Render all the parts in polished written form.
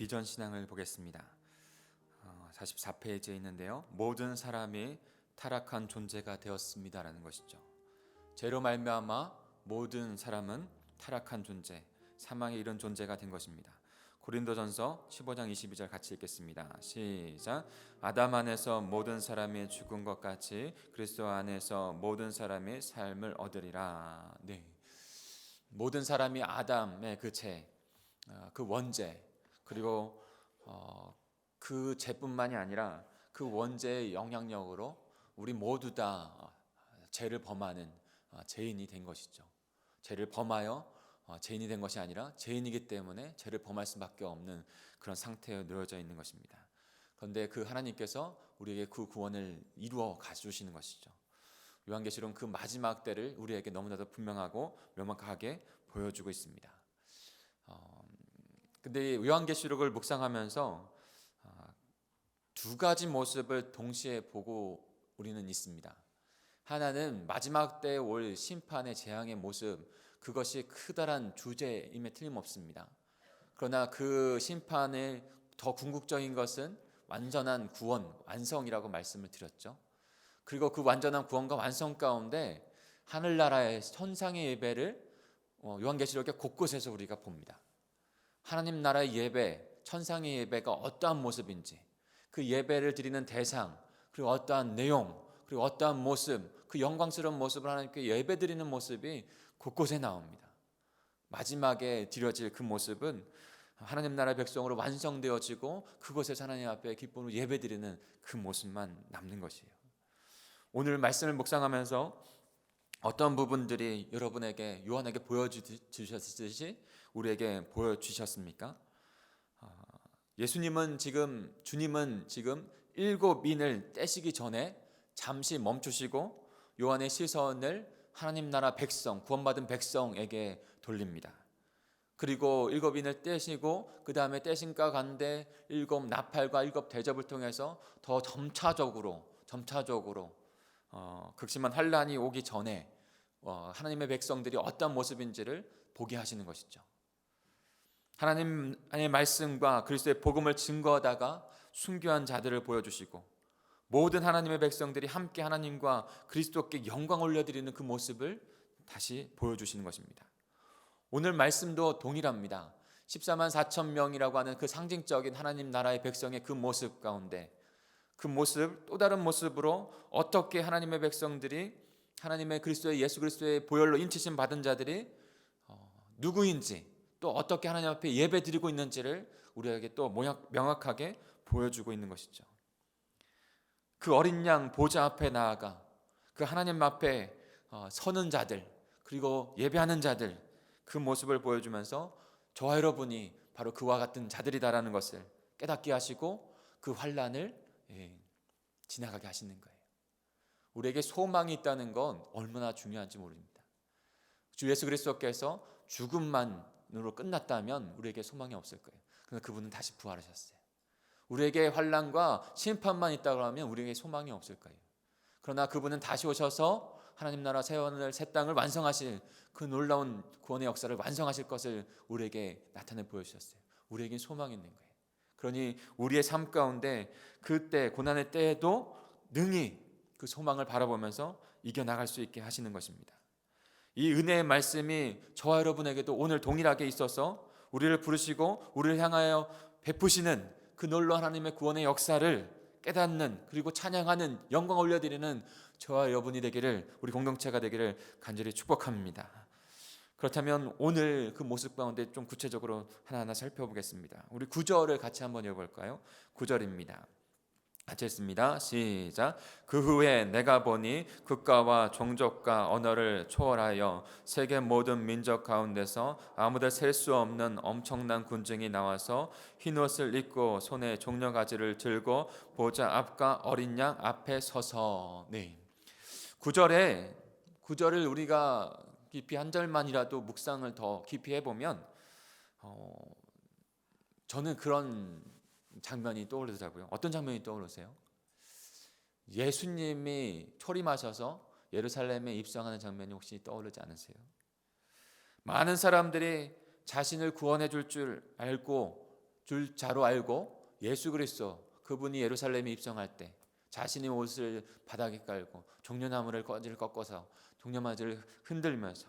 비전 신앙을 보겠습니다. 44페이지에 있는데요. 모든 사람이 타락한 존재가 되었습니다라는 것이죠. 죄로 말미암아 모든 사람은 타락한 존재, 사망에 이른 존재가 된 것입니다. 고린도전서 15장 22절 같이 읽겠습니다. 시작. 아담 안에서 모든 사람이 죽은 것 같이 그리스도 안에서 모든 사람이 삶을 얻으리라. 네. 모든 사람이 아담의 그 죄, 그 원죄, 그리고 그 죄뿐만이 아니라 그 원죄의 영향력으로 우리 모두 다 죄를 범하는 죄인이 된 것이죠. 죄를 범하여 죄인이 된 것이 아니라 죄인이기 때문에 죄를 범할 수밖에 없는 그런 상태에 놓여져 있는 것입니다. 그런데 그 하나님께서 우리에게 그 구원을 이루어 가주시는 것이죠. 요한계시록은 그 마지막 때를 우리에게 너무나도 분명하고 명확하게 보여주고 있습니다. 근데 요한계시록을 묵상하면서 두 가지 모습을 동시에 보고 우리는 있습니다. 하나는 마지막 때에 올 심판의 재앙의 모습, 그것이 크다란 주제임에 틀림없습니다. 그러나 그 심판의 더 궁극적인 것은 완전한 구원, 완성이라고 말씀을 드렸죠. 그리고 그 완전한 구원과 완성 가운데 하늘나라의 천상의 예배를 요한계시록의 곳곳에서 우리가 봅니다. 하나님 나라의 예배, 천상의 예배가 어떠한 모습인지, 그 예배를 드리는 대상, 그리고 어떠한 내용, 그리고 어떠한 모습, 그 영광스러운 모습을 하나님께 예배 드리는 모습이 곳곳에 나옵니다. 마지막에 드려질 그 모습은 하나님 나라의 백성으로 완성되어지고 그곳에서 하나님 앞에 기쁨으로 예배 드리는 그 모습만 남는 것이에요. 오늘 말씀을 묵상하면서 어떤 부분들이 여러분에게 요한에게 보여주셨듯이 우리에게 보여주셨습니까? 주님은 지금 7인을 떼시기 전에 잠시 멈추시고 요한의 시선을 하나님 나라 백성, 구원받은 백성에게 돌립니다. 그리고 7인을 떼시고 그 다음에 떼신가 간데 7 나팔과 7 대접을 통해서 더 점차적으로 극심한 환란이 오기 전에 하나님의 백성들이 어떤 모습인지를 보게 하시는 것이죠. 하나님의 말씀과 그리스도의 복음을 증거하다가 순교한 자들을 보여주시고 모든 하나님의 백성들이 함께 하나님과 그리스도께 영광 올려드리는 그 모습을 다시 보여주시는 것입니다. 오늘 말씀도 동일합니다. 14만 4천 명이라고 하는 그 상징적인 하나님 나라의 백성의 그 모습 가운데 그 모습, 또 다른 모습으로 어떻게 하나님의 백성들이 하나님의 그리스도의 예수 그리스도의 보혈로 인치심 받은 자들이 누구인지, 또 어떻게 하나님 앞에 예배 드리고 있는지를 우리에게 또 명확하게 보여주고 있는 것이죠. 그 어린 양 보좌 앞에 나아가 그 하나님 앞에 서는 자들, 그리고 예배하는 자들, 그 모습을 보여주면서 저와 여러분이 바로 그와 같은 자들이다라는 것을 깨닫게 하시고 그 환란을 지나가게 하시는 거예요. 우리에게 소망이 있다는 건 얼마나 중요한지 모릅니다. 주 예수 그리스도께서 죽음만으로 끝났다면 우리에게 소망이 없을 거예요. 그런데 그분은 다시 부활하셨어요. 우리에게 환난과 심판만 있다고 하면 우리에게 소망이 없을 거예요. 그러나 그분은 다시 오셔서 하나님 나라 새 하늘 새 땅을 완성하실 그 놀라운 구원의 역사를 완성하실 것을 우리에게 나타내 보여주셨어요. 우리에게 소망이 있는 거예요. 그러니 우리의 삶 가운데 그때 고난의 때에도 능히 그 소망을 바라보면서 이겨나갈 수 있게 하시는 것입니다. 이 은혜의 말씀이 저와 여러분에게도 오늘 동일하게 있어서 우리를 부르시고 우리를 향하여 베푸시는 그 놀라운 하나님의 구원의 역사를 깨닫는, 그리고 찬양하는, 영광 올려드리는 저와 여러분이 되기를, 우리 공동체가 되기를 간절히 축복합니다. 그렇다면 오늘 그 모습 가운데 좀 구체적으로 하나하나 살펴보겠습니다. 우리 9절을 같이 한번 읽어볼까요? 9절입니다. 같이 읽습니다. 시작. 그 후에 내가 보니 국가와 종족과 언어를 초월하여 세계 모든 민족 가운데서 아무도 셀 수 없는 엄청난 군중이 나와서 흰옷을 입고 손에 종려가지를 들고 보좌 앞과 어린 양 앞에 서서. 네. 9절을 우리가 깊이 한 절만이라도 묵상을 더 깊이 해보면 저는 그런 장면이 떠오르더라고요. 어떤 장면이 떠오르세요? 예수님이 초림하셔서 예루살렘에 입성하는 장면이 혹시 떠오르지 않으세요? 많은 사람들이 자신을 구원해 줄 알고 줄 자로 알고 예수 그리스도 그분이 예루살렘에 입성할 때 자신의 옷을 바닥에 깔고 종려나무를 거지를 꺾어서 종려맞이를 흔들면서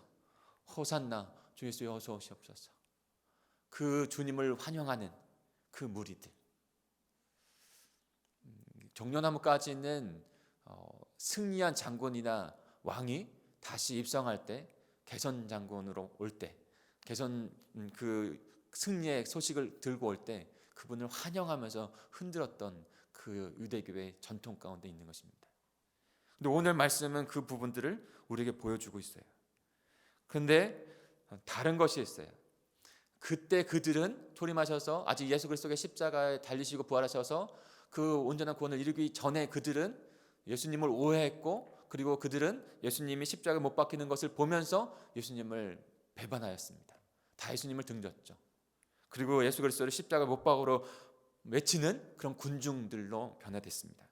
호산나 주 예수여 어서 오시옵소서, 그 주님을 환영하는 그 무리들. 종려나무까지는 승리한 장군이나 왕이 다시 입성할 때, 개선 장군으로 올 때, 개선 그 승리의 소식을 들고 올 때 그분을 환영하면서 흔들었던 그 유대교의 전통 가운데 있는 것입니다. 근데 오늘 말씀은 그 부분들을 우리에게 보여주고 있어요. 그런데 다른 것이 있어요. 그때 그들은 초림하셔서 아직 예수 그리스도의 십자가에 달리시고 부활하셔서 그 온전한 구원을 이루기 전에 그들은 예수님을 오해했고, 그리고 그들은 예수님이 십자가에 못 박히는 것을 보면서 예수님을 배반하였습니다. 다 예수님을 등졌죠. 그리고 예수 그리스도를 십자가 못 박으로 외치는 그런 군중들로 변화됐습니다.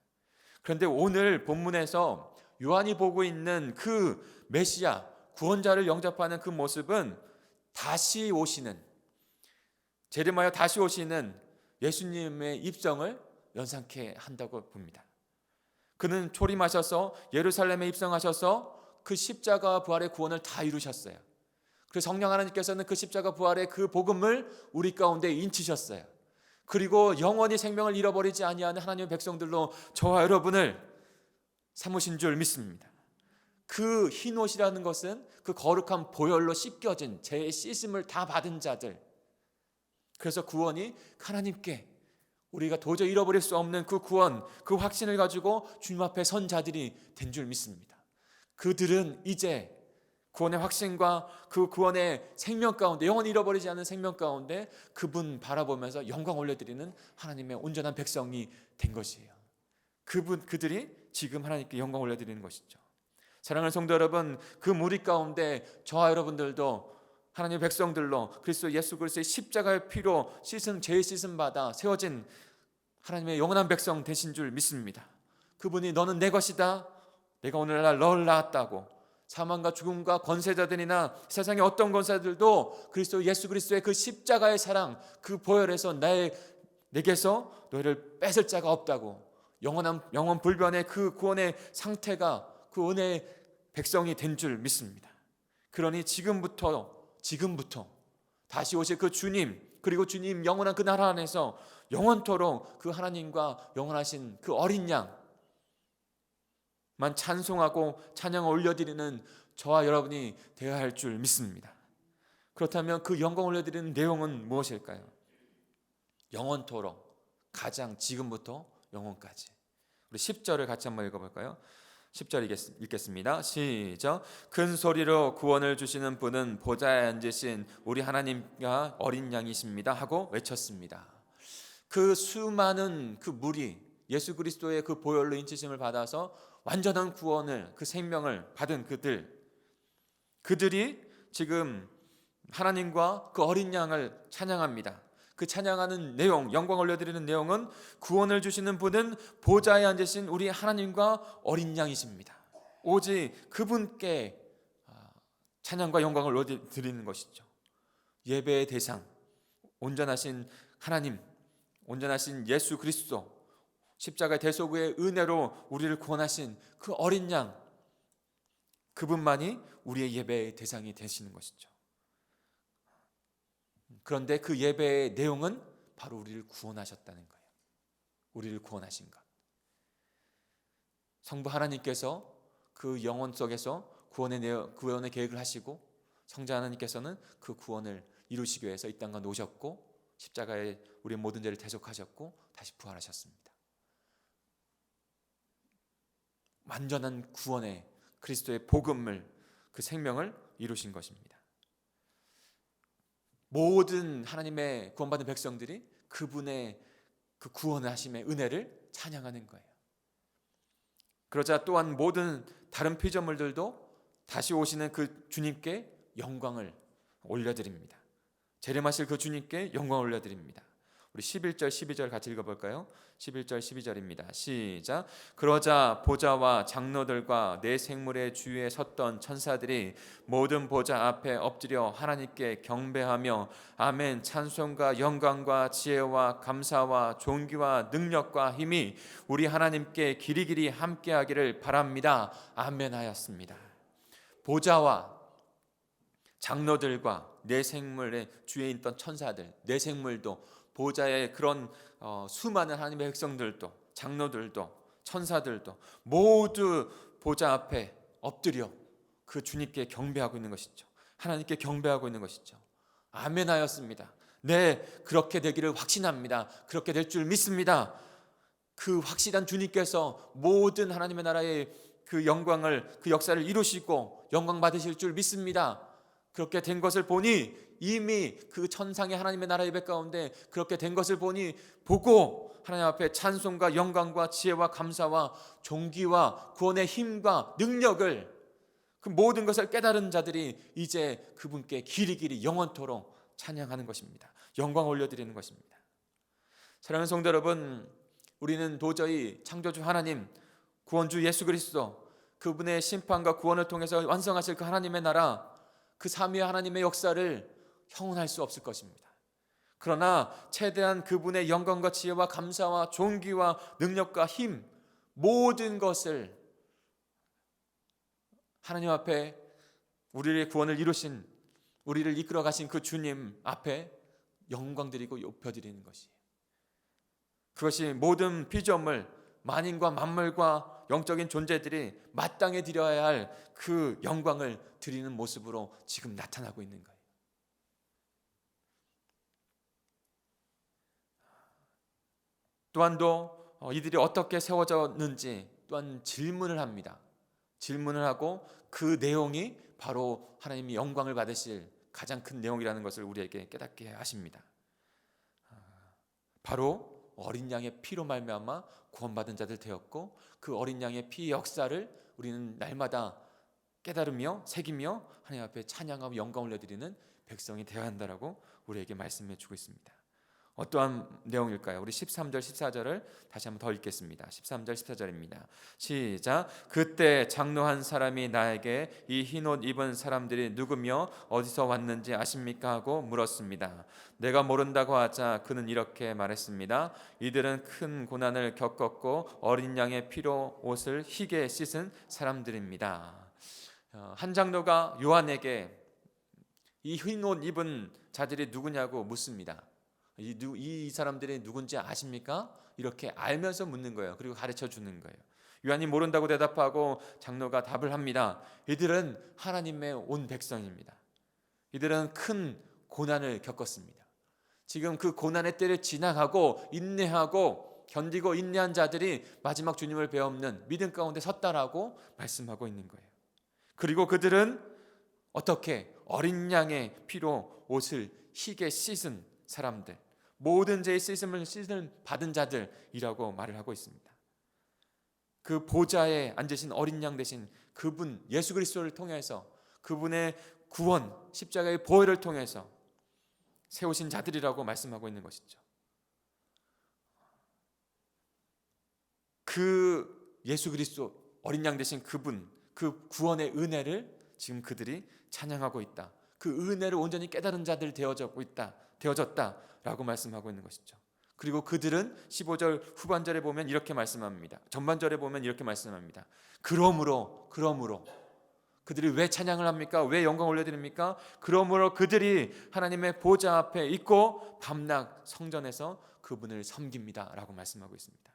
그런데 오늘 본문에서 요한이 보고 있는 그 메시아 구원자를 영접하는 그 모습은 다시 오시는, 제르마야 다시 오시는 예수님의 입성을 연상케 한다고 봅니다. 그는 초림하셔서 예루살렘에 입성하셔서 그 십자가 부활의 구원을 다 이루셨어요. 그래서 성령 하나님께서는 그 십자가 부활의 그 복음을 우리 가운데 인치셨어요. 그리고 영원히 생명을 잃어버리지 아니하는 하나님의 백성들로 저와 여러분을 삼으신 줄 믿습니다. 그 흰옷이라는 것은 그 거룩한 보혈로 씻겨진, 죄의 씻음을 다 받은 자들, 그래서 구원이 하나님께 우리가 도저히 잃어버릴 수 없는 그 구원, 그 확신을 가지고 주님 앞에 선 자들이 된 줄 믿습니다. 그들은 이제 구원의 확신과 그 구원의 생명 가운데, 영원히 잃어버리지 않는 생명 가운데 그분 바라보면서 영광 올려드리는 하나님의 온전한 백성이 된 것이에요. 그들이 지금 하나님께 영광 올려드리는 것이죠. 사랑하는 성도 여러분, 그 무리 가운데 저와 여러분들도 하나님의 백성들로 그리스도 예수 그리스도의 십자가의 피로 죄의 씻음 받아 세워진 하나님의 영원한 백성 되신 줄 믿습니다. 그분이 너는 내 것이다, 내가 오늘날 너를 낳았다고, 사망과 죽음과 권세자들이나 세상의 어떤 권세들도 그리스도 예수 그리스도의 그 십자가의 사랑, 그 보혈에서 내게서 너희를 뺏을 자가 없다고, 영원 불변의 그 구원의 상태가 그 은혜의 백성이 된 줄 믿습니다. 그러니 지금부터 다시 오실 그 주님, 그리고 주님 영원한 그 나라 안에서 영원토록 그 하나님과 영원하신 그 어린 양만 찬송하고 찬양을 올려드리는 저와 여러분이 되어야 할 줄 믿습니다. 그렇다면 그 영광 올려드리는 내용은 무엇일까요? 영원토록, 가장 지금부터 영원까지. 우리 10절을 같이 한번 읽어볼까요? 10절 읽겠습니다. 시작. 큰 소리로 구원을 주시는 분은 보좌에 앉으신 우리 하나님과 어린 양이십니다 하고 외쳤습니다. 그 수많은 그 무리, 예수 그리스도의 그 보혈로 인치심을 받아서 완전한 구원을, 그 생명을 받은 그들이 지금 하나님과 그 어린 양을 찬양합니다. 그 찬양하는 내용, 영광 올려드리는 내용은 구원을 주시는 분은 보좌에 앉으신 우리 하나님과 어린 양이십니다. 오직 그분께 찬양과 영광을 올려드리는 것이죠. 예배의 대상, 온전하신 하나님, 온전하신 예수 그리스도, 십자가의 대속의 은혜로 우리를 구원하신 그 어린 양, 그분만이 우리의 예배의 대상이 되시는 것이죠. 그런데 그 예배의 내용은 바로 우리를 구원하셨다는 거예요. 우리를 구원하신 것. 성부 하나님께서 그 영혼 속에서 구원의 계획을 하시고, 성자 하나님께서는 그 구원을 이루시기 위해서 이 땅에 오셨고, 십자가에 우리의 모든 죄를 대속하셨고 다시 부활하셨습니다. 완전한 구원의 그리스도의 복음을, 그 생명을 이루신 것입니다. 모든 하나님의 구원받은 백성들이 그분의 그 구원을 하심의 은혜를 찬양하는 거예요. 그러자 또한 모든 다른 피조물들도 다시 오시는 그 주님께 영광을 올려드립니다. 재림하실 그 주님께 영광을 올려드립니다. 우리 11절 12절 같이 읽어볼까요? 11절 12절입니다. 시작. 그러자 보좌와 장로들과 네 생물의 주위에 섰던 천사들이 모든 보좌 앞에 엎드려 하나님께 경배하며 아멘, 찬송과 영광과 지혜와 감사와 존귀와 능력과 힘이 우리 하나님께 길이길이 함께하기를 바랍니다. 아멘 하였습니다. 보좌와 장로들과 네 생물의 주위에 있던 천사들, 네 생물도 보좌의 그런 수많은 하나님의 백성들도, 장로들도, 천사들도 모두 보좌 앞에 엎드려 그 주님께 경배하고 있는 것이죠. 하나님께 경배하고 있는 것이죠. 아멘 하였습니다. 네, 그렇게 되기를 확신합니다. 그렇게 될 줄 믿습니다. 그 확실한 주님께서 모든 하나님의 나라의 그 영광을, 그 역사를 이루시고 영광 받으실 줄 믿습니다. 그렇게 된 것을 보니, 이미 그 천상의 하나님의 나라 예배 가운데 그렇게 된 것을 보고 하나님 앞에 찬송과 영광과 지혜와 감사와 존귀와 구원의 힘과 능력을, 그 모든 것을 깨달은 자들이 이제 그분께 길이길이 영원토록 찬양하는 것입니다. 영광 올려드리는 것입니다. 사랑하는 성도 여러분, 우리는 도저히 창조주 하나님, 구원주 예수 그리스도, 그분의 심판과 구원을 통해서 완성하실 그 하나님의 나라, 그 삼위 하나님의 역사를 형언할 수 없을 것입니다. 그러나 최대한 그분의 영광과 지혜와 감사와 존귀와 능력과 힘, 모든 것을 하나님 앞에 우리의 구원을 이루신, 우리를 이끌어 가신 그 주님 앞에 영광 드리고 높여드리는 것이에요. 그것이 모든 피조물, 만인과 만물과 영적인 존재들이 마땅히 드려야 할 그 영광을 드리는 모습으로 지금 나타나고 있는 거예요. 또한도 이들이 어떻게 세워졌는지 또한 질문을 합니다. 질문을 하고 그 내용이 바로 하나님이 영광을 받으실 가장 큰 내용이라는 것을 우리에게 깨닫게 하십니다. 바로 어린 양의 피로 말미암아 구원받은 자들 되었고, 그 어린 양의 피 역사를 우리는 날마다 깨달으며 새기며 하나님 앞에 찬양하고 영광 올려드리는 백성이 되어야 한다라고 우리에게 말씀해 주고 있습니다. 어떠한 내용일까요? 우리 13절 14절을 다시 한번 더 읽겠습니다. 13절 14절입니다. 시작. 그때 장로 한 사람이 나에게 이 흰옷 입은 사람들이 누구며 어디서 왔는지 아십니까? 하고 물었습니다. 내가 모른다고 하자 그는 이렇게 말했습니다. 이들은 큰 고난을 겪었고 어린 양의 피로 옷을 희게 씻은 사람들입니다. 한 장로가 요한에게 이 흰옷 입은 자들이 누구냐고 묻습니다. 이 사람들이 누군지 아십니까? 이렇게 알면서 묻는 거예요. 그리고 가르쳐 주는 거예요. 요한이 모른다고 대답하고 장로가 답을 합니다. 이들은 하나님의 온 백성입니다. 이들은 큰 고난을 겪었습니다. 지금 그 고난의 때를 지나가고 인내하고 견디고 인내한 자들이 마지막 주님을 배없는 믿음 가운데 섰다라고 말씀하고 있는 거예요. 그리고 그들은 어떻게 어린 양의 피로 옷을 희게 씻은 사람들, 모든 죄의 씻음을 받은 자들이라고 말을 하고 있습니다. 그 보좌에 앉으신 어린 양 되신 그분 예수 그리스도를 통해서, 그분의 구원 십자가의 보혈을 통해서 세우신 자들이라고 말씀하고 있는 것이죠. 그 예수 그리스도 어린 양 되신 그분, 그 구원의 은혜를 지금 그들이 찬양하고 있다. 그 은혜를 온전히 깨달은 자들 되어졌다라고 말씀하고 있는 것이죠. 그리고 그들은 15절 후반절에 보면 이렇게 말씀합니다. 전반절에 보면 이렇게 말씀합니다. 그러므로 그들이 왜 찬양을 합니까? 왜 영광 올려드립니까? 그러므로 그들이 하나님의 보좌 앞에 있고 밤낮 성전에서 그분을 섬깁니다 라고 말씀하고 있습니다.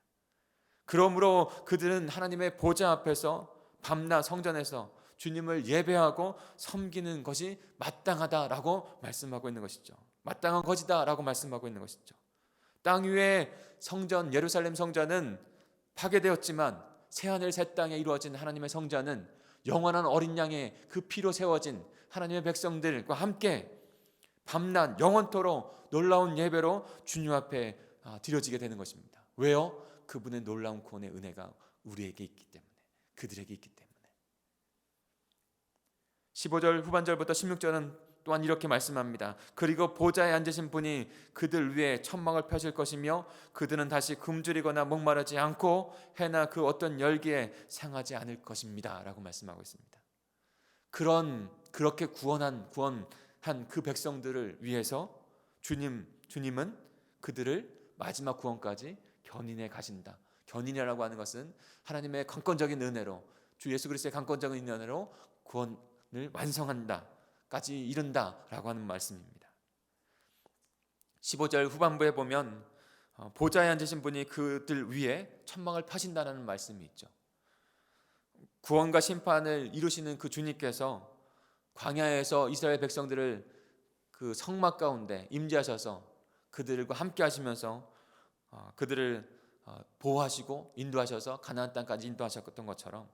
그러므로 그들은 하나님의 보좌 앞에서 밤낮 성전에서 주님을 예배하고 섬기는 것이 마땅하다라고 말씀하고 있는 것이죠. 마땅한 것이다라고 말씀하고 있는 것이죠. 땅 위의 성전, 예루살렘 성전은 파괴되었지만 새하늘 새 땅에 이루어진 하나님의 성전은 영원한 어린 양의 그 피로 세워진 하나님의 백성들과 함께 밤낮 영원토록 놀라운 예배로 주님 앞에 드려지게 되는 것입니다. 왜요? 그분의 놀라운 구원의 은혜가 우리에게 있기 때문에, 그들에게 있기 때문에. 15절 후반절부터 16절은 또한 이렇게 말씀합니다. 그리고 보좌에 앉으신 분이 그들 위에 천막을 펴실 것이며 그들은 다시 굶주리거나 목마르지 않고 해나 그 어떤 열기에 상하지 않을 것입니다 라고 말씀하고 있습니다. 그렇게 구원한 그 백성들을 위해서 주님은 그들을 마지막 구원까지 견인해 가신다. 견인이라고 하는 것은 하나님의 강권적인 은혜로, 주 예수 그리스도의 강권적인 은혜로 구원을 완성한다까지 이른다라고 하는 말씀입니다. 15절 후반부에 보면 보좌에 앉으신 분이 그들 위에 천막을 펴신다는 말씀이 있죠. 구원과 심판을 이루시는 그 주님께서 광야에서 이스라엘 백성들을 그 성막 가운데 임재하셔서 그들과 함께 하시면서 그들을 보호하시고 인도하셔서 가나안 땅까지 인도하셨던 것처럼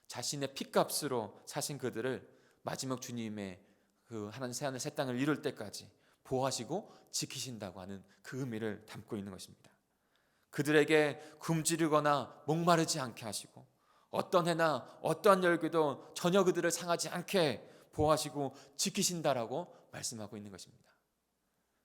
자신의 피값으로 사신 그들을 마지막 주님의 그 하나님 새하늘 새 땅을 이룰 때까지 보호하시고 지키신다고 하는 그 의미를 담고 있는 것입니다. 그들에게 굶주리거나 목마르지 않게 하시고 어떤 해나 어떠한 열기도 전혀 그들을 상하지 않게 보호하시고 지키신다라고 말씀하고 있는 것입니다.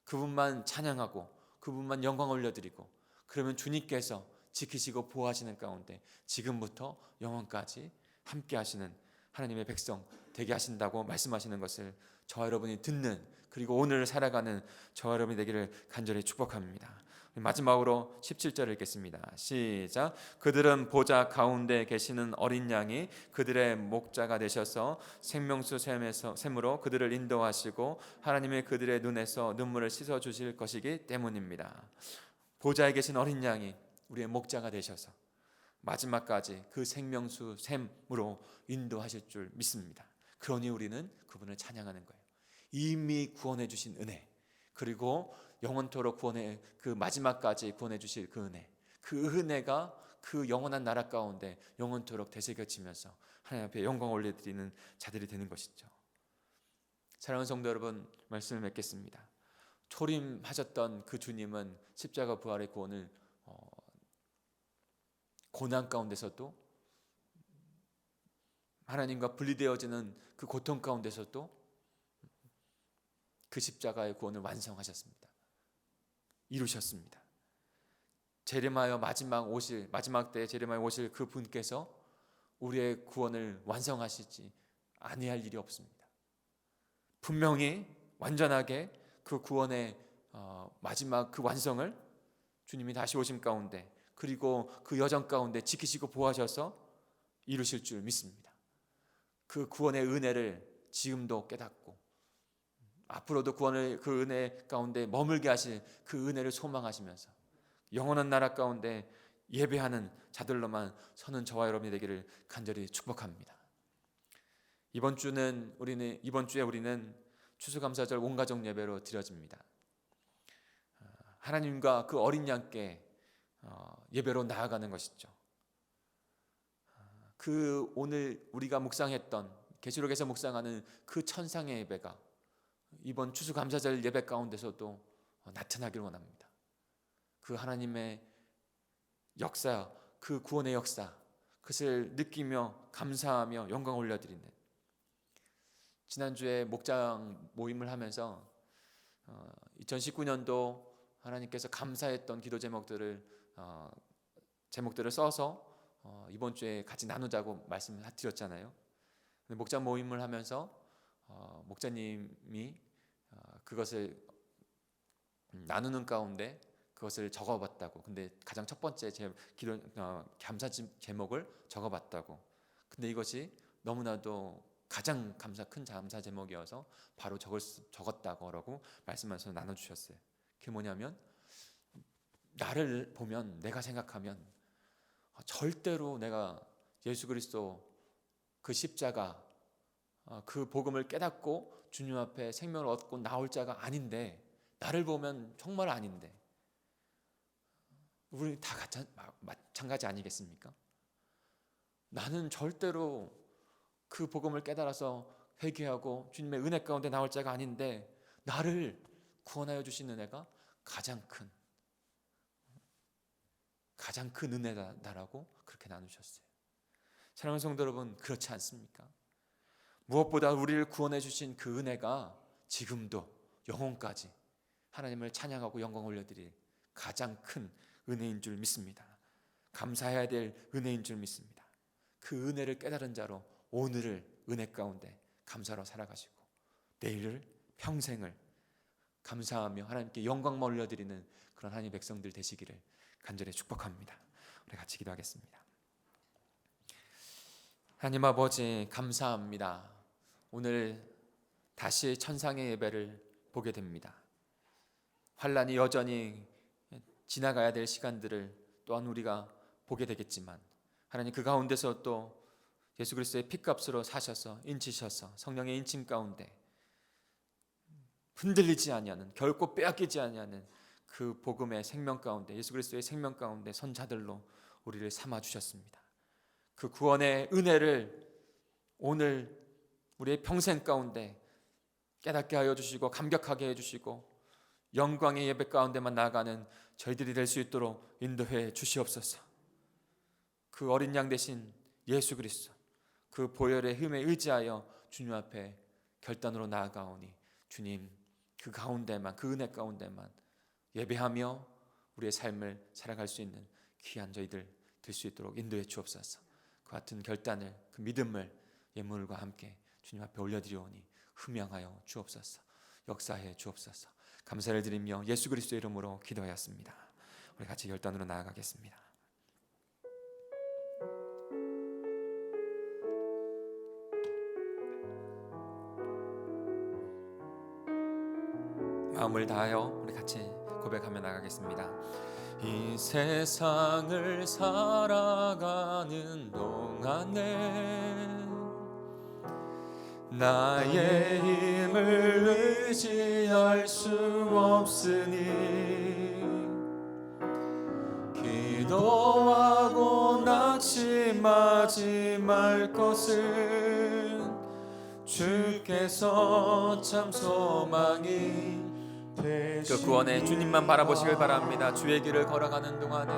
그분만 찬양하고 그분만 영광 올려드리고 그러면 주님께서 지키시고 보호하시는 가운데 지금부터 영원까지 함께 하시는 하나님의 백성 되게 하신다고 말씀하시는 것을 저와 여러분이 듣는, 그리고 오늘 살아가는 저와 여러분이 되기를 간절히 축복합니다. 마지막으로 17절을 읽겠습니다. 시작. 그들은 보좌 가운데 계시는 어린 양이 그들의 목자가 되셔서 생명수 샘으로 그들을 인도하시고 하나님의 그들의 눈에서 눈물을 씻어 주실 것이기 때문입니다. 보좌에 계신 어린 양이 우리의 목자가 되셔서 마지막까지 그 생명수 샘으로 인도하실 줄 믿습니다. 그러니 우리는 그분을 찬양하는 거예요. 이미 구원해 주신 은혜, 그리고 영원토록 그 마지막까지 구원해 주실 그 은혜, 그 은혜가 그 영원한 나라 가운데 영원토록 되새겨지면서 하나님 앞에 영광 올려드리는 자들이 되는 것이죠. 사랑하는 성도 여러분, 말씀을 맺겠습니다. 초림하셨던 그 주님은 십자가 부활의 구원을 고난 가운데서도, 하나님과 분리되어지는 그 고통 가운데서도 그 십자가의 구원을 완성하셨습니다. 이루셨습니다. 제레미야 마지막 때에 제레미야 오실 그 분께서 우리의 구원을 완성하시지 아니할 일이 없습니다. 분명히 완전하게 그 구원의 마지막 그 완성을 주님이 다시 오심 가운데, 그리고 그 여정 가운데 지키시고 보호하셔서 이루실 줄 믿습니다. 그 구원의 은혜를 지금도 깨닫고 앞으로도 구원을 그 은혜 가운데 머물게 하실 그 은혜를 소망하시면서 영원한 나라 가운데 예배하는 자들로만 서는 저와 여러분이 되기를 간절히 축복합니다. 이번 주에 우리는 추수감사절 온가족 예배로 드려집니다. 하나님과 그 어린 양께 예배로 나아가는 것이죠. 그 오늘 우리가 묵상했던 계시록에서 묵상하는 그 천상의 예배가 이번 추수감사절 예배 가운데서도 나타나기를 원합니다. 그 하나님의 역사, 그 구원의 역사, 그것을 느끼며 감사하며 영광 올려드리는, 지난주에 목장 모임을 하면서 2019년도 하나님께서 감사했던 기도 제목들을 써서 이번 주에 같이 나누자고 말씀을 드렸잖아요. 목장 모임을 하면서 목자님이 그것을 나누는 가운데 그것을 적어봤다고. 근데 가장 첫 번째 감사 제목을 적어봤다고. 근데 이것이 너무나도 가장 큰 감사 제목이어서 바로 적었다고 말씀하셔서 나눠주셨어요. 그게 뭐냐면, 나를 보면, 내가 생각하면 절대로 내가 예수 그리스도 그 십자가 그 복음을 깨닫고 주님 앞에 생명을 얻고 나올 자가 아닌데, 나를 보면 정말 아닌데, 우리 다 마찬가지 아니겠습니까? 나는 절대로 그 복음을 깨달아서 회개하고 주님의 은혜 가운데 나올 자가 아닌데, 나를 구원하여 주신 은혜가 가장 큰 은혜다라고 그렇게 나누셨어요. 사랑하는 성도 여러분, 그렇지 않습니까? 무엇보다 우리를 구원해 주신 그 은혜가 지금도 영혼까지 하나님을 찬양하고 영광 올려드릴 가장 큰 은혜인 줄 믿습니다. 감사해야 될 은혜인 줄 믿습니다. 그 은혜를 깨달은 자로 오늘을 은혜 가운데 감사로 살아가시고 내일을 평생을 감사하며 하나님께 영광 올려드리는 그런 하나님의 백성들 되시기를 간절히 축복합니다. 우리 같이 기도하겠습니다. 하나님 아버지 감사합니다. 오늘 다시 천상의 예배를 보게 됩니다. 환란이 여전히 지나가야 될 시간들을 또한 우리가 보게 되겠지만 하나님 그 가운데서 또 예수 그리스도의 피값으로 사셔서 인치셔서 성령의 인침 가운데 흔들리지 아니하는 결코 빼앗기지 아니하는 그 복음의 생명 가운데 예수 그리스도의 생명 가운데 선자들로 우리를 삼아 주셨습니다. 그 구원의 은혜를 오늘 우리의 평생 가운데 깨닫게 하여 주시고 감격하게 해 주시고 영광의 예배 가운데만 나아가는 저희들이 될 수 있도록 인도해 주시옵소서. 그 어린 양 되신 예수 그리스도 그 보혈의 힘에 의지하여 주님 앞에 결단으로 나아가오니 주님 그 가운데만 그 은혜 가운데만 예배하며 우리의 삶을 살아갈 수 있는 귀한 저희들 될 수 있도록 인도해 주옵소서. 그 같은 결단을 그 믿음을 예물과 함께 주님 앞에 올려드리오니 흠양하여 주옵소서. 역사해 주옵소서. 감사를 드리며 예수 그리스도의 이름으로 기도하였습니다. 우리 같이 결단으로 나아가겠습니다. 마음을 다하여 우리 같이 고백하며 나가겠습니다. 이 세상을 살아가는 동안에 나의 힘을 의지할 수 없으니 기도하고 낙심하지 말 것은 주께서 참 소망이 그 구원의 주님만 바라보시길 바랍니다. 주의 길을 걸어가는 동안에